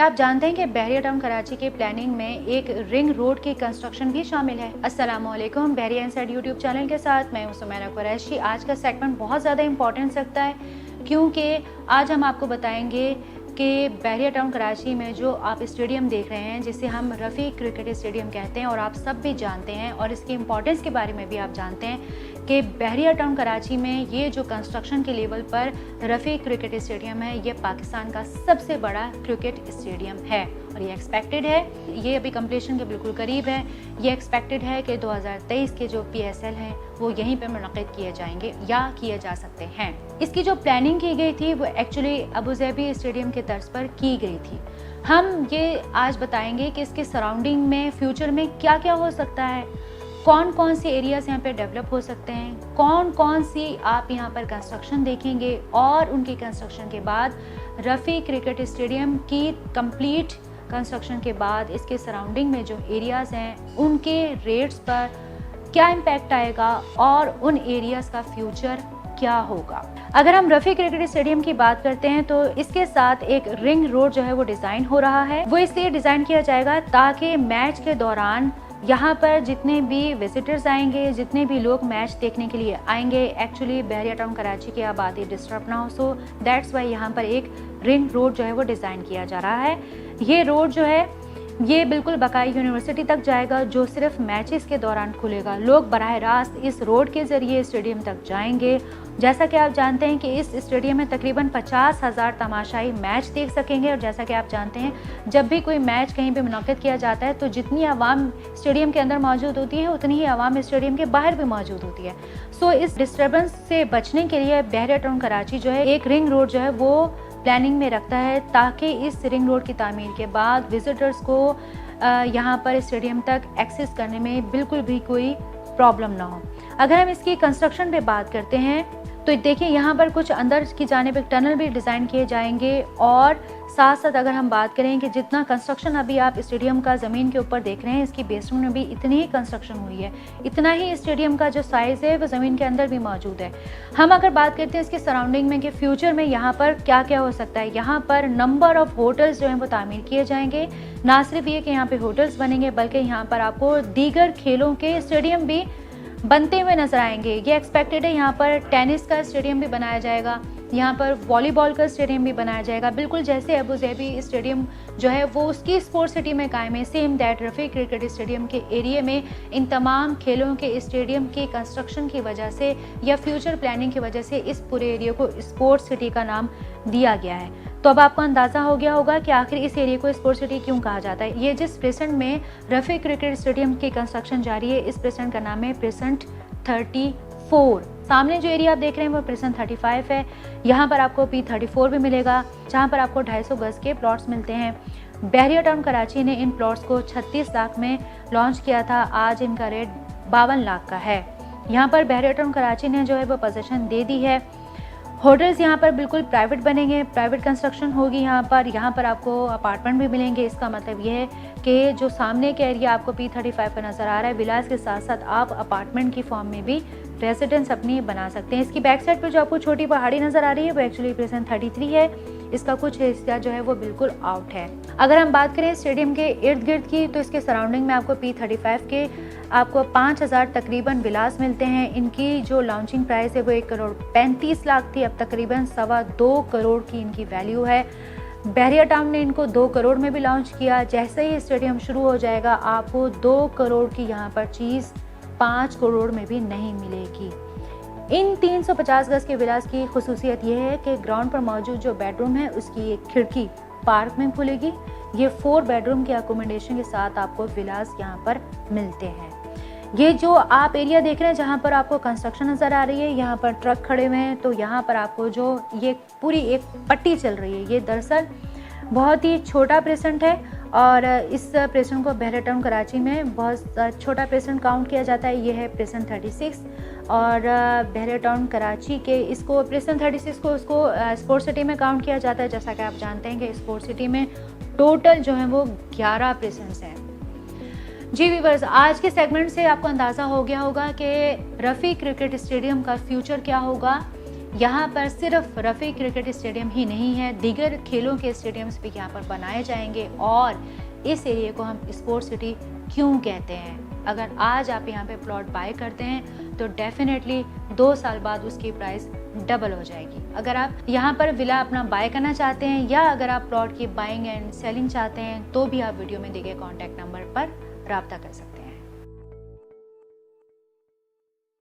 आप जानते हैं कि बहरिया टाउन कराची के प्लानिंग में एक रिंग रोड की कंस्ट्रक्शन भी शामिल है। अस्सलामुअलैकुम, बहरिया इनसाइड यूट्यूब चैनल के साथ मैं हूं सुमैरा कुरैशी। आज का सेगमेंट बहुत ज़्यादा इंपॉर्टेंस रखता है क्योंकि आज हम आपको बताएंगे कि बहरिया टाउन कराची में जो आप स्टेडियम देख रहे हैं, जिसे हम रफ़ी क्रिकेट स्टेडियम कहते हैं और आप सब भी जानते हैं और इसकी इम्पोर्टेंस के बारे में भी आप जानते हैं कि बहरिया टाउन कराची में ये जो कंस्ट्रक्शन के लेवल पर रफ़ी क्रिकेट स्टेडियम है, ये पाकिस्तान का सबसे बड़ा क्रिकेट स्टेडियम है और ये एक्सपेक्टेड है, ये अभी कंप्लीशन के बिल्कुल करीब है। ये एक्सपेक्टेड है कि 2023 के जो PSL हैं वो यहीं पर मुनक़िद किए जाएंगे या किए जा सकते हैं। इसकी जो प्लानिंग की गई थी वो एक्चुअली अबूज़हबी स्टेडियम के तर्ज पर की गई थी। हम ये आज बताएंगे कि इसके सराउंडिंग में फ्यूचर में क्या क्या हो सकता है, कौन कौन से एरियाज यहाँ पे डेवलप हो सकते हैं, कौन कौन सी आप यहाँ पर कंस्ट्रक्शन देखेंगे और उनकी कंस्ट्रक्शन के बाद रफ़ी क्रिकेट स्टेडियम की कंप्लीट कंस्ट्रक्शन के बाद इसके सराउंडिंग में जो एरियाज़ हैं उनके रेट्स पर क्या इम्पैक्ट आएगा और उन एरियाज़ का फ्यूचर क्या होगा। अगर हम रफ़ी क्रिकेट स्टेडियम की बात करते हैं तो इसके साथ एक रिंग रोड जो है वो डिज़ाइन हो रहा है। वो इसलिए डिज़ाइन किया जाएगा ताकि मैच के दौरान यहाँ पर जितने भी विजिटर्स आएंगे, जितने भी लोग मैच देखने के लिए आएंगे, एक्चुअली बहरिया टाउन कराची की आबादी डिस्टर्ब ना हो, सो दैट्स वाई यहाँ पर एक रिंग रोड जो है वो डिज़ाइन किया जा रहा है। ये रोड जो है ये बिल्कुल बकाई यूनिवर्सिटी तक जाएगा, जो सिर्फ मैचेस के दौरान खुलेगा। लोग बराह रास्त इस रोड के ज़रिए स्टेडियम तक जाएंगे। जैसा कि आप जानते हैं कि इस स्टेडियम में तकरीबन 50,000 तमाशाई मैच देख सकेंगे और जैसा कि आप जानते हैं जब भी कोई मैच कहीं पे मुनक़िद किया जाता है तो जितनी आवाम स्टेडियम के अंदर मौजूद होती है उतनी ही आवाम स्टेडियम के बाहर भी मौजूद होती है। सो इस डिस्टर्बेंस से बचने के लिए बहरिया टाउन कराची जो है एक रिंग रोड जो है वो प्लानिंग में रखता है ताकि इस रिंग रोड की तामीर के बाद विजिटर्स को यहाँ पर स्टेडियम तक एक्सेस करने में बिल्कुल भी कोई प्रॉब्लम ना हो। अगर हम इसकी कंस्ट्रक्शन पे बात करते हैं तो देखिए यहाँ पर कुछ अंदर की जानिब एक टनल भी डिज़ाइन किए जाएंगे और साथ साथ अगर हम बात करें कि जितना कंस्ट्रक्शन अभी आप स्टेडियम का ज़मीन के ऊपर देख रहे हैं, इसकी बेसमेंट में भी इतनी ही कंस्ट्रक्शन हुई है, इतना ही स्टेडियम का जो साइज़ है वो ज़मीन के अंदर भी मौजूद है। हम अगर बात करते हैं इसके सराउंडिंग में कि फ्यूचर में यहाँ पर क्या क्या हो सकता है, यहाँ पर नंबर ऑफ़ होटल्स जो हैं वो तामीर किए जाएंगे। ना सिर्फ ये कि यहाँ पर होटल्स बनेंगे बल्कि यहाँ पर आपको दीगर खेलों के स्टेडियम भी बनते हुए नजर आएंगे। ये एक्सपेक्टेड है यहाँ पर टेनिस का स्टेडियम भी बनाया जाएगा, यहाँ पर वॉलीबॉल का स्टेडियम भी बनाया जाएगा, बिल्कुल जैसे अबूज़हबी स्टेडियम जो है वो उसकी स्पोर्ट्स सिटी में कायम है। Same that Rafi cricket stadium के एरिया में इन तमाम खेलों के स्टेडियम की कंस्ट्रक्शन की वजह से या फ्यूचर प्लानिंग की वजह से इस पूरे एरिया को स्पोर्ट्स सिटी का नाम दिया गया है। तो अब आपको अंदाज़ा हो गया होगा कि आखिर इस एरिया को स्पोर्ट्स सिटी क्यों कहा जाता है। ये जिस प्रेजेंट में रफ़ी क्रिकेट स्टेडियम की कंस्ट्रक्शन जारी है, इस प्रेजेंट का नाम है प्रेजेंट 34। सामने जो एरिया आप देख रहे हैं वो प्रेजेंट 35 है। यहाँ पर आपको P34 भी मिलेगा, जहाँ पर आपको 250 गज़ के प्लॉट्स मिलते हैं। बहरिया टाउन कराची ने इन प्लॉट्स को 36 लाख में लॉन्च किया था, आज इनका रेट 52 लाख का है। यहाँ पर बहरिया टाउन कराची ने जो है वो पोजीशन दे दी है। होटल्स यहाँ पर बिल्कुल प्राइवेट बनेंगे, प्राइवेट कंस्ट्रक्शन होगी यहाँ पर आपको अपार्टमेंट भी मिलेंगे। इसका मतलब ये है कि जो सामने का एरिया आपको P35 पर नज़र आ रहा है, विलास के साथ साथ आप अपार्टमेंट की फॉर्म में भी रेजिडेंस अपनी बना सकते हैं। इसकी बैक साइड पर जो आपको छोटी पहाड़ी नज़र आ रही है वो एक्चुअली प्रेजेंट 33 है, इसका कुछ हिस्सा जो है वो बिल्कुल आउट है। अगर हम बात करें स्टेडियम के इर्द गिर्द की तो इसके सराउंडिंग में आपको P35 के आपको 5,000 तकरीबन विलास मिलते हैं। इनकी जो लॉन्चिंग प्राइस है वो 1,35,00,000 थी, अब तकरीबन 2.25 करोड़ की इनकी वैल्यू है। बहरिया टाउन ने इनको 2 करोड़ में भी लॉन्च किया। जैसे ही स्टेडियम शुरू हो जाएगा आपको 2 करोड़ की यहाँ पर चीज़ 5 करोड़ में भी नहीं मिलेगी। इन 350 गज़ के विलास की खुसूसियत यह है कि ग्राउंड पर मौजूद जो बेडरूम है उसकी एक खिड़की पार्क में खुलेगी। ये 4 बेडरूम के अकोमोडेशन के साथ आपको विलास यहाँ पर मिलते हैं। ये जो आप एरिया देख रहे हैं जहाँ पर आपको कंस्ट्रक्शन नज़र आ रही है, यहाँ पर ट्रक खड़े हुए हैं, तो यहाँ पर आपको जो ये पूरी एक पट्टी चल रही है, ये दरअसल बहुत ही छोटा प्रेजेंट है और इस प्रेजेंट को बहरिया टाउन कराची में बहुत छोटा प्रेजेंट काउंट किया जाता है। ये है प्रेजेंट 36 और बहरिया टाउन कराची के इसको प्रेजेंट 36 को उसको स्पोर्ट्स सिटी में काउंट किया जाता है। जैसा कि आप जानते हैं कि स्पोर्ट्स सिटी में टोटल जो है वो 11 प्रेजेंट्स हैं। जी व्यूअर्स, आज के सेगमेंट से आपको अंदाज़ा हो गया होगा कि रफ़ी क्रिकेट स्टेडियम का फ्यूचर क्या होगा। यहाँ पर सिर्फ रफ़ी क्रिकेट स्टेडियम ही नहीं है, दीगर खेलों के स्टेडियम्स भी यहाँ पर बनाए जाएंगे। और इस एरिया को हम स्पोर्ट्स सिटी क्यों कहते हैं? अगर आज आप यहाँ पे प्लॉट बाय करते हैं तो डेफिनेटली 2 साल बाद उसकी प्राइस डबल हो जाएगी। अगर आप यहाँ पर विला अपना बाय करना चाहते हैं या अगर आप प्लॉट की बाइंग एंड सेलिंग चाहते हैं तो भी आप वीडियो में दिए गए कॉन्टैक्ट नंबर पर रब्ता कर सकते हैं।